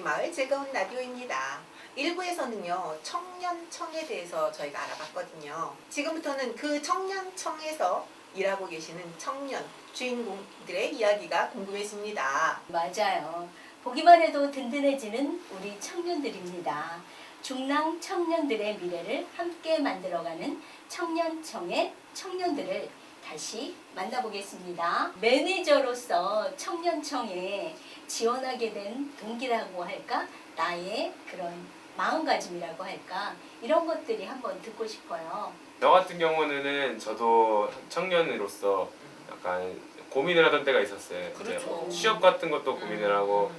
저희 마을 즐거운 라디오입니다. 1부에서는요 청년청에 대해서 저희가 알아봤거든요. 지금부터는 그 청년청에서 일하고 계시는 청년 주인공들의 이야기가 궁금해집니다. 맞아요. 보기만 해도 든든해지는 우리 청년들입니다. 중랑 청년들의 미래를 함께 만들어가는 청년청의 청년들을 다시 만나보겠습니다. 매니저로서 청년청에 지원하게 된 동기라고 할까? 나의 그런 마음가짐이라고 할까? 이런 것들이 한번 듣고 싶어요. 저 같은 경우는 저도 청년으로서 약간 고민을 하던 때가 있었어요. 이제 그렇죠. 취업 같은 것도 고민을 하고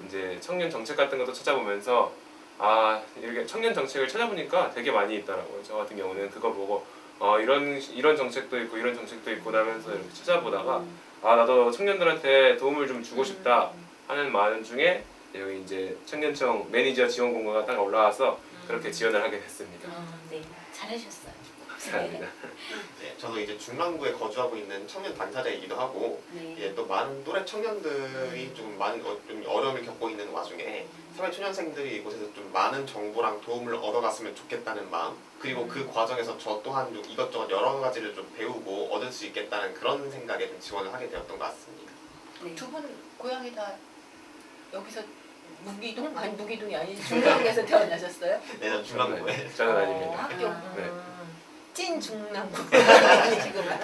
이제 청년 정책 같은 것도 찾아보면서 이렇게 청년 정책을 찾아보니까 되게 많이 있더라고요. 저 같은 경우는 그거 보고 이런 정책도 있고 이런 정책도 있고 하면서 이렇게 찾아보다가 나도 청년들한테 도움을 좀 주고 싶다 하는 마음 중에 여기 이제 청년청 매니저 지원 공고가 딱 올라와서 그렇게 지원을 하게 됐습니다. 네, 잘하셨어요. 감사합니다. 네, 저도 이제 중랑구에 거주하고 있는 청년 당사자이기도 하고 네. 또 많은 또래 청년들이 좀 많은 좀 어려움을 겪고 있는 와중에 사회초년생들이 이곳에서 좀 많은 정보랑 도움을 얻어갔으면 좋겠다는 마음, 그리고 그 과정에서 저 또한 좀 이것저것 여러 가지를 좀 배우고 얻을 수 있겠다는 그런 생각에 좀 지원을 하게 되었던 것 같습니다. 네. 두 분 고향이 다 여기서 무기동? 아니 무기동이 아니지 중랑구에서 태어나셨어요? 네, 전 중랑구에 네, 저는 아닙니다. 학교 네. 찐 중랑구 아니시구나.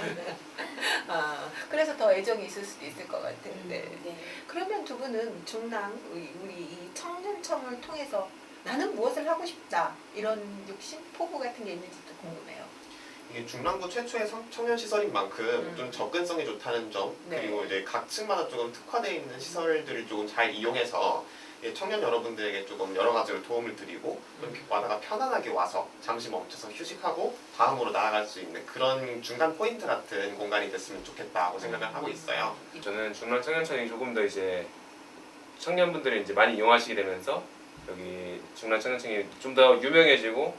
그래서 더 애정이 있을 수도 있을 것 같은데. 네. 그러면 두 분은 중랑 우리 이 청년청을 통해서 나는 무엇을 하고 싶다 이런 욕심, 포부 같은 게 있는지도 궁금해요. 이게 중랑구 최초의 청년 시설인 만큼 좀 접근성이 좋다는 점, 네. 그리고 이제 각 층마다 조금 특화되어 있는 시설들을 조금 잘 이용해서 청년 여러분들에게 조금 여러 가지로 도움을 드리고 이렇게 와다가 편안하게 와서 잠시 멈춰서 휴식하고 다음으로 나아갈 수 있는 그런 중간 포인트 같은 공간이 됐으면 좋겠다고 생각을 하고 있어요. 저는 중랑 청년청이 조금 더 이제 청년분들이 이제 많이 이용하시게 되면서 여기 중랑 청년청이 좀 더 유명해지고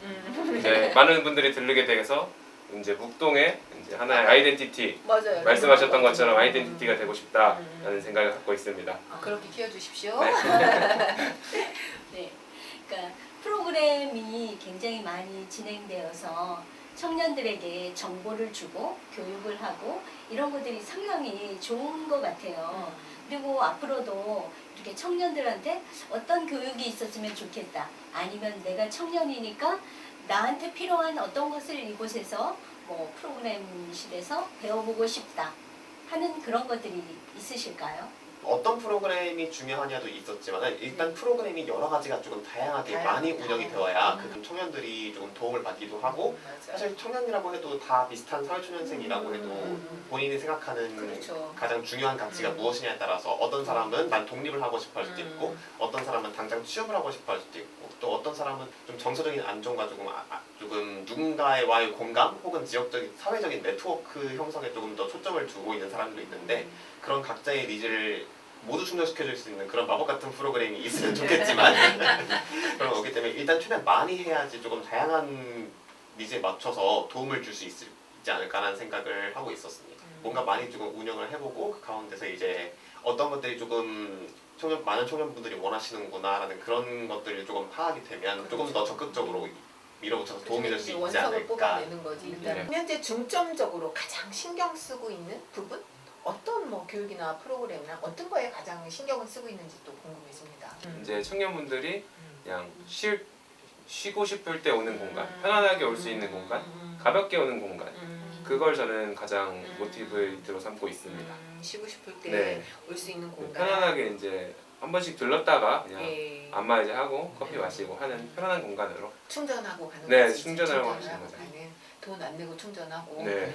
이제 많은 분들이 들르게 돼서 이제 묵동의 이제 하나의 아이덴티티, 맞아요. 말씀하셨던 것처럼 아이덴티티가 되고 싶다라는 생각을 갖고 있습니다. 그렇게 키워주십시오. 네. 그러니까 프로그램이 굉장히 많이 진행되어서 청년들에게 정보를 주고 교육을 하고 이런 것들이 상당히 좋은 것 같아요. 그리고 앞으로도 이렇게 청년들한테 어떤 교육이 있었으면 좋겠다. 아니면 내가 청년이니까 나한테 필요한 어떤 것을 이곳에서 뭐 프로그램실에서 배워보고 싶다 하는 그런 것들이 있으실까요? 어떤 프로그램이 중요하냐도 있었지만 일단 프로그램이 여러 가지가 조금 다양하게 많이 운영이 되어야 그 청년들이 조금 도움을 받기도 하고, 사실 청년이라고 해도 다 비슷한 사회초년생이라고 해도 본인이 생각하는 그렇죠. 가장 중요한 가치가 무엇이냐에 따라서 어떤 사람은 난 독립을 하고 싶어 할 수도 있고, 어떤 사람은 당장 취업을 하고 싶어 할 수도 있고, 또 어떤 사람은 좀 정서적인 안정과 조금 누군가와의 공감 혹은 지역적인 사회적인 네트워크 형성에 조금 더 초점을 두고 있는 사람도 있는데, 그런 각자의 니즈를 모두 충족시켜줄 수 있는 그런 마법 같은 프로그램이 있으면 좋겠지만 그런 거기 때문에 일단 최대한 많이 해야지 조금 다양한 니즈에 맞춰서 도움을 줄 수 있지 않을까라는 생각을 하고 있었습니다. 뭔가 많이 조금 운영을 해보고 그 가운데서 이제 어떤 것들이 조금 많은 청년분들이 원하시는구나라는 그런 것들을 조금 파악이 되면 조금 더 적극적으로 밀어붙여서 도움이 될 수 있지 원석을 않을까. 뽑아내는 거지. 일단 네. 현재 중점적으로 가장 신경 쓰고 있는 부분? 어떤 뭐 교육이나 프로그램이나 어떤 거에 가장 신경을 쓰고 있는지도 궁금해집니다. 이제 청년분들이 그냥 쉬고 싶을 때 오는 공간, 편안하게 올 수 있는 공간, 가볍게 오는 공간, 그걸 저는 가장 모티브로 삼고 있습니다. 쉬고 싶을 때 네. 올 수 있는 공간. 편안하게 이제 한 번씩 들렀다가 그냥 예. 안마 이제 하고 커피 마시고 하는 편안한 공간으로. 충전하고 가는 네, 거지. 충전하고 하시는 충전하고 거죠. 가는. 돈 안 내고 충전하고. 네.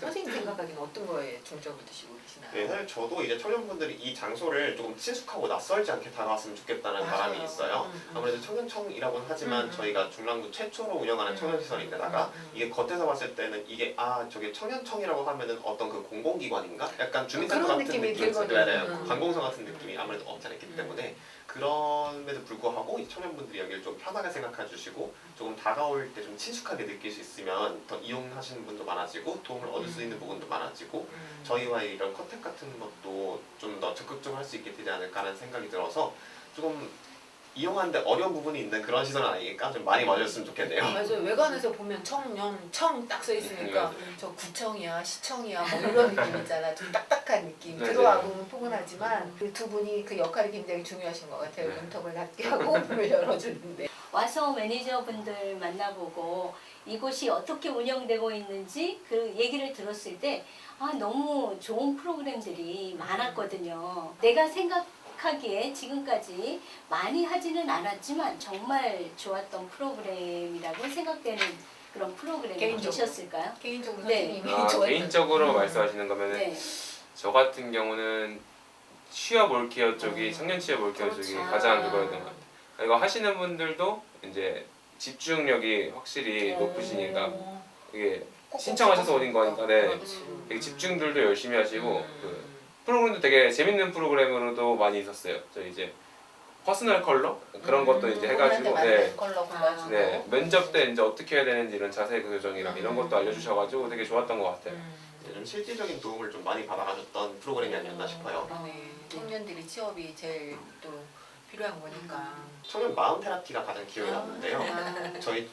선생님 생각하기는 어떤 거에 중점을 두시고 계시나요? 네, 사실 저도 이제 청년분들이 이 장소를 조금 친숙하고 낯설지 않게 다가왔으면 좋겠다는 맞아요. 바람이 있어요. 아무래도 청년청이라고는 하지만 저희가 중랑구 최초로 운영하는 청년시설인데다가 이게 겉에서 봤을 때는 이게 저게 청년청이라고 하면은 어떤 그 공공기관인가? 약간 주민센터 그런 같은 느낌이 느낌이 들거든요. 있어요. 관공서 같은 느낌이 아무래도 없지 않기 때문에 그럼에도 불구하고 이 청년분들이 여기를 좀 편하게 생각해 주시고 조금 다가올 때 좀 친숙하게 느낄 수 있으면 더 이용하시는 분도 많아지고 도움을 얻을 수 있는 부분도 많아지고 저희와의 이런 컨택 같은 것도 좀 더 적극적으로 할 수 있게 되지 않을까라는 생각이 들어서 조금 이용하는데 어려운 부분이 있는 그런 시설은 아니니까 좀 많이 와줬으면 좋겠네요. 맞아요. 외관에서 보면 청년, 청 딱 써 있으니까 저 구청이야, 시청이야 뭐 이런 느낌 있잖아. 좀 딱딱한 느낌. 네, 들어와 네. 보면 포근하지만 그 두 분이 그 역할이 굉장히 중요하신 것 같아요. 네. 문턱을 닫게 하고 문을 열어주는데. 와서 매니저분들 만나보고 이곳이 어떻게 운영되고 있는지 그 얘기를 들었을 때 너무 좋은 프로그램들이 많았거든요. 내가 생각하기에 지금까지 많이 하지는 않았지만 정말 좋았던 프로그램이라고 생각되는 그런 프로그램이 개인적으로. 계셨을까요? 개인적으로 네. 선생님이 좋았던 개인적으로 말씀하시는 거면은 네. 저 같은 경우는 취업 올케어 쪽이 청년 취업 올케어 쪽이 그렇죠. 가장 그거였던 것 같아요. 이거 하시는 분들도 이제 집중력이 확실히 어. 높으시니까 이게 꼭 신청하셔서 오신 거니까 네. 그렇지. 되게 집중들도 열심히 하시고 음. 그 프로그램도 되게 재밌는 프로그램으로도 많이 있었어요. 저 이제 퍼스널 컬러 그런 것도 이제 해가지고 맞는 컬러 골라주고. 네 면접 때 이제 어떻게 해야 되는지 이런 자세 교정이랑 이런 것도 알려주셔가지고 되게 좋았던 것 같아요. 좀 실질적인 도움을 좀 많이 받아가셨던 프로그램이 아니었나 싶어요. 그러네. 청년들이 취업이 제일 또 필요한 거니까. 청년 마음 테라피가 가장 기억에 남는데요. 저희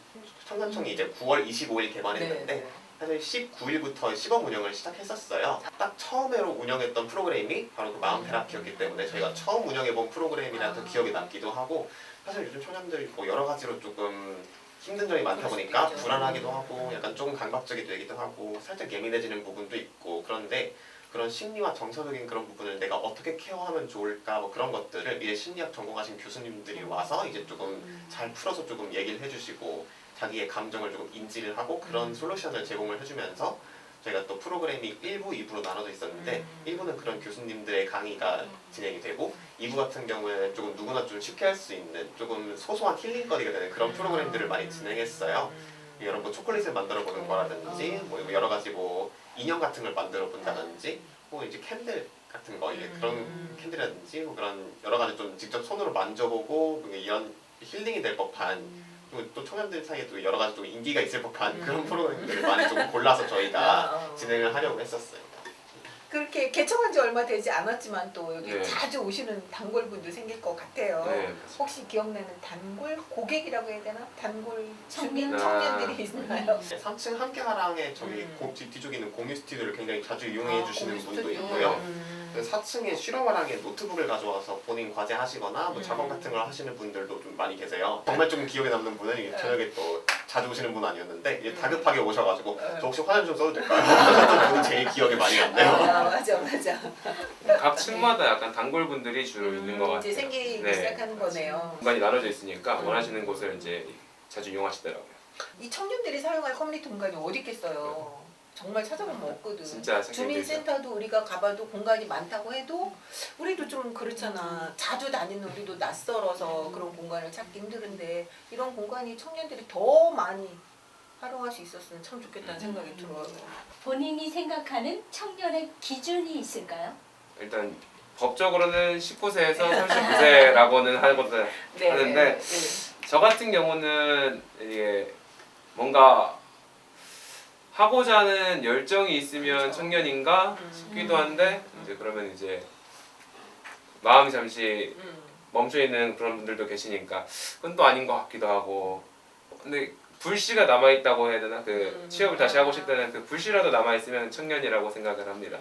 청년청이 이제 9월 25일 개관했는데 네. 사실 19일부터 시범 운영을 시작했었어요. 딱 처음으로 운영했던 프로그램이 바로 그 마음 테라피였기 때문에 저희가 처음 운영해본 프로그램이라서 기억에 남기도 하고 사실 요즘 청년들이 뭐 여러 가지로 조금 힘든 점이 많다 보니까 있죠. 불안하기도 하고 약간 조금 강박적이 되기도 하고 살짝 예민해지는 부분도 있고 그런데 그런 심리와 정서적인 그런 부분을 내가 어떻게 케어하면 좋을까 뭐 그런 것들을 이제 심리학 전공하신 교수님들이 와서 이제 조금 잘 풀어서 조금 얘기를 해주시고 자기의 감정을 조금 인지를 하고 그런 솔루션을 제공을 해주면서 저희가 또 프로그램이 1부, 2부로 나눠져 있었는데 1부는 그런 교수님들의 강의가 진행이 되고 2부 같은 경우에는 조금 누구나 좀 쉽게 할 수 있는 조금 소소한 힐링거리가 되는 그런 프로그램들을 많이 진행했어요. 여러분 뭐 초콜릿을 만들어 보는 거라든지 뭐 여러 가지 뭐 인형 같은 걸 만들어 본다든지 뭐 이제 캔들 같은 거 이제 그런 캔들이라든지 뭐 그런 여러 가지 좀 직접 손으로 만져보고 뭐 이런 힐링이 될 법한 그리고 또 청년들 사이에도 여러 가지 좀 인기가 있을 법한 그런 프로그램들을 많이 좀 골라서 저희가 진행을 하려고 했었어요. 그렇게 개청한 지 얼마 되지 않았지만 또 여기 네. 자주 오시는 단골분도 생길 것 같아요. 네. 혹시 기억나는 단골 고객이라고 해야 되나? 단골 청년? 청년들이 있나요? 3층 함께하랑에 저기 뒤쪽에 있는 공유 스튜디오를 굉장히 자주 이용해 주시는 공유 분도 스튜디오. 있고요. 4층에 실험화랑에 노트북을 가져와서 본인 과제 하시거나 뭐 작업 같은 걸 하시는 분들도 좀 많이 계세요. 정말 좀 기억에 남는 분은 이게 저녁에 또 자주 오시는 분은 아니었는데 이제 다급하게 오셔가지고 저 혹시 화장 좀 써도 될까요? 하셨던 분이 제일 기억에 많이 남네요. 맞아. 각 층마다 약간 단골분들이 주로 있는 것 같아요. 이제 생기기 네. 시작하는 거네요. 공간이 나눠져 있으니까 원하시는 곳을 이제 자주 이용하시더라고요. 이 청년들이 사용할 커뮤니티 공간이 어디 있겠어요. 정말 찾아보면 없거든. 진짜 생기기 주민센터도 우리가 가봐도 공간이 많다고 해도 우리도 좀 그렇잖아. 자주 다니는 우리도 낯설어서 그런 공간을 찾기 힘들은데 이런 공간이 청년들이 더 많이 활용할 수 있었으면 참 좋겠다는 생각이 들어요. 본인이 생각하는 청년의 기준이 있을까요? 일단 법적으로는 19세에서 39세라고는 하는데 저 같은 경우는 이게 뭔가 하고자 하는 열정이 있으면 그렇죠. 청년인가 싶기도 한데 이제 그러면 이제 마음이 잠시 멈춰 있는 그런 분들도 계시니까 그건 또 아닌 것 같기도 하고 근데 불씨가 남아 있다고 해야 되나 그 취업을 다시 하고 싶다는 그 불씨라도 남아 있으면 청년이라고 생각을 합니다.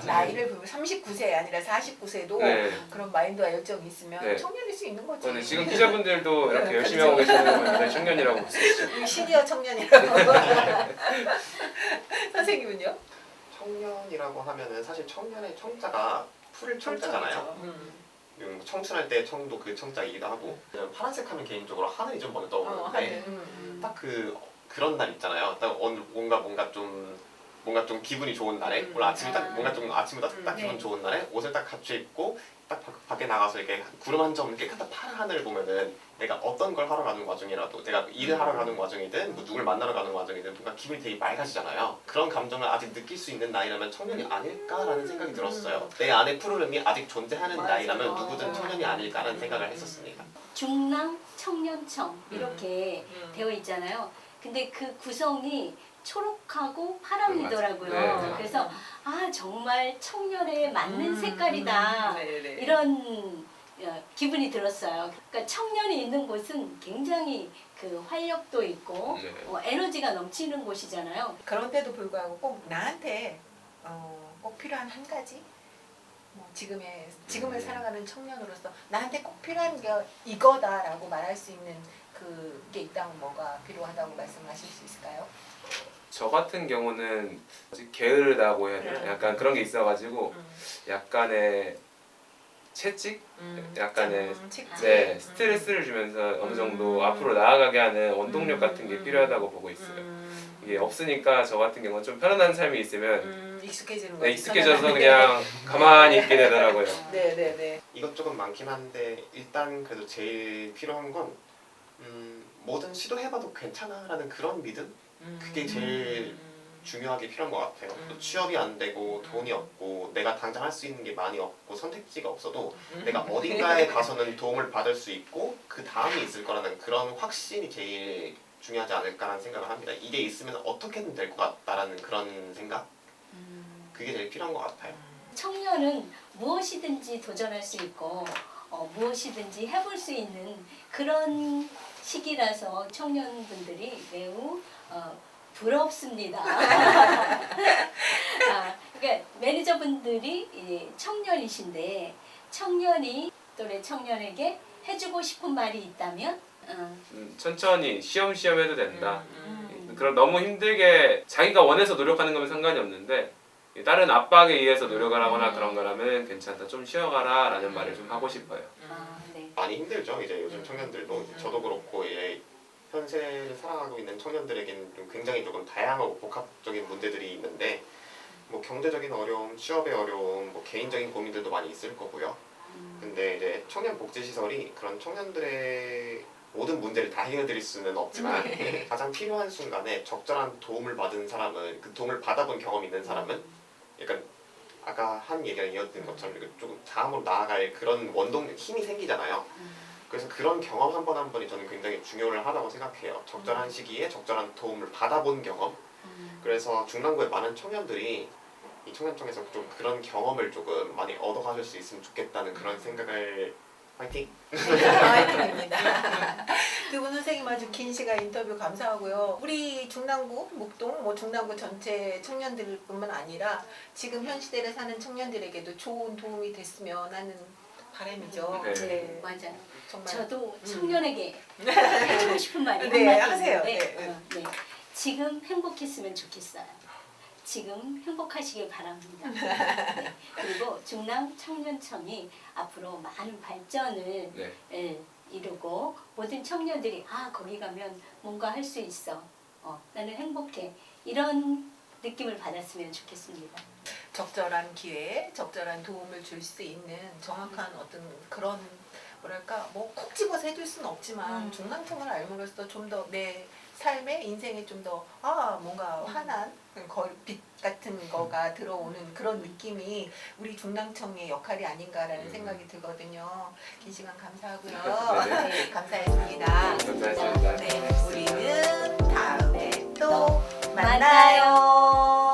나이를 보면 39세 아니라 49세도 네. 그런 마인드와 열정이 있으면 네. 청년일 수 있는 거지. 근데 지금 기자분들도 이렇게 열심히 하고 계시는 분들 청년이라고 볼 수 있죠. 우리 시니어 청년이라고. 선생님은요? 청년이라고 하면은 사실 청년의 청자가 풀 청자잖아요. 청춘할 때 청도 그 청자이기도 하고 그냥 파란색 하면 개인적으로 하늘이 좀 먼저 떠오르는데 딱 그런 날 있잖아요. 딱 뭔가 좀 기분이 좋은 날에 오늘 아침에 딱 뭔가 좀 아침에 딱 기분 좋은 날에 옷을 딱 갖춰 입고 딱 밖에 나가서 이렇게 구름 한 점 이렇게 딱 파란 하늘을 보면은 내가 어떤 걸 하러 가는 와중이라도 내가 일을 하러 가는 와중이든 뭐 누굴 만나러 가는 와중이든 뭔가 기분이 되게 맑아지잖아요. 그런 감정을 아직 느낄 수 있는 나이라면 청년이 아닐까라는 생각이 들었어요. 내 안에 푸르름이 아직 존재하는 나이라면 누구든 청년이 아닐까라는 생각을 했었습니다. 중랑 청년청 이렇게 되어 있잖아요. 근데 그 구성이 초록하고 파랑이더라고요. 네. 그래서 정말 청년에 맞는 색깔이다. 이런 기분이 들었어요. 그러니까 청년이 있는 곳은 굉장히 그 활력도 있고 네. 에너지가 넘치는 곳이잖아요. 그런데도 불구하고 꼭 나한테 꼭 필요한 한 가지 지금을 살아가는 청년으로서 나한테 꼭 필요한 게 이거다라고 말할 수 있는 그게 있다면 뭐가 필요하다고 말씀하실 수 있을까요? 저 같은 경우는 뭐지? 게으르다고 해야 되나? 약간 그런 게 있어가지고 약간의 채찍? 약간의 네, 스트레스를 주면서 어느 정도 앞으로 나아가게 하는 원동력 같은 게 필요하다고 보고 있어요. 이게 없으니까 저 같은 경우는 좀 편안한 삶이 있으면 익숙해지는 네, 거죠. 익숙해져서 그냥 가만히 있게 되더라고요. 네네네. 이것저것 많긴 한데 일단 그래도 제일 필요한 건 뭐든 시도해봐도 괜찮아라는 그런 믿음? 그게 제일 중요하게 필요한 것 같아요. 또 취업이 안 되고 돈이 없고 내가 당장 할 수 있는 게 많이 없고 선택지가 없어도 내가 어딘가에 가서는 도움을 받을 수 있고 그 다음이 있을 거라는 그런 확신이 제일 중요하지 않을까라는 생각을 합니다. 이게 있으면 어떻게든 될 것 같다라는 그런 생각? 그게 제일 필요한 것 같아요. 청년은 무엇이든지 도전할 수 있고 무엇이든지 해볼 수 있는 그런 시기라서 청년분들이 매우 부럽습니다. 그러니까 매니저분들이 이제 청년이신데 청년이 또래 청년에게 해주고 싶은 말이 있다면 천천히 쉬엄쉬엄 해도 된다. 그럼 너무 힘들게 자기가 원해서 노력하는 거면 상관이 없는데 다른 압박에 의해서 노력을 하거나 그런 거라면 괜찮다. 좀 쉬어가라 라는 말을 좀 하고 싶어요. 네. 많이 힘들죠. 이제 요즘 청년들도 저도 그렇고 현세를 살아가고 있는 청년들에게는 좀 굉장히 조금 다양하고 복합적인 문제들이 있는데 뭐 경제적인 어려움, 취업의 어려움, 뭐 개인적인 고민들도 많이 있을 거고요. 근데 이제 청년복지시설이 그런 청년들의 모든 문제를 다 해결드릴 수는 없지만 가장 필요한 순간에 적절한 도움을 받은 사람은 그 도움을 받아본 경험이 있는 사람은 약간 아까 한 얘기가 이어진 것처럼 조금 다음으로 나아갈 그런 원동 힘이 생기잖아요. 그래서 그런 경험 한 번 한 번이 저는 굉장히 중요하다고 생각해요. 적절한 시기에 적절한 도움을 받아본 경험. 그래서 중랑구의 많은 청년들이 이 청년청에서 좀 그런 경험을 조금 많이 얻어가실 수 있으면 좋겠다는 그런 생각을 화이팅! 화이팅입니다. 두 분 선생님 아주 긴 시간 인터뷰 감사하고요. 우리 중랑구, 목동, 중랑구 전체 청년들뿐만 아니라 지금 현 시대를 사는 청년들에게도 좋은 도움이 됐으면 하는 바람이죠. 네. 네. 맞아요. 정말. 저도 청년에게 해주고 싶은 말이 네, 한마디 하세요. 있는데 네. 지금 행복했으면 좋겠어요. 지금 행복하시길 바랍니다. 네. 그리고 중랑 청년청이 앞으로 많은 발전을 네. 이루고 모든 청년들이 거기 가면 뭔가 할 수 있어. 나는 행복해. 이런 느낌을 받았으면 좋겠습니다. 적절한 기회에 적절한 도움을 줄 수 있는 정확한 어떤 그런 뭐랄까 뭐 콕 집어서 해줄 수는 없지만 중랑청을 알므로써 좀 더 내 삶에 인생에 좀 더 뭔가 환한 빛 같은 거가 들어오는 그런 느낌이 우리 중랑청의 역할이 아닌가라는 생각이 들거든요. 긴 시간 감사하고요. 네. 네, 감사했습니다. 감사합니다. 네, 우리는 다음에 또 만나요.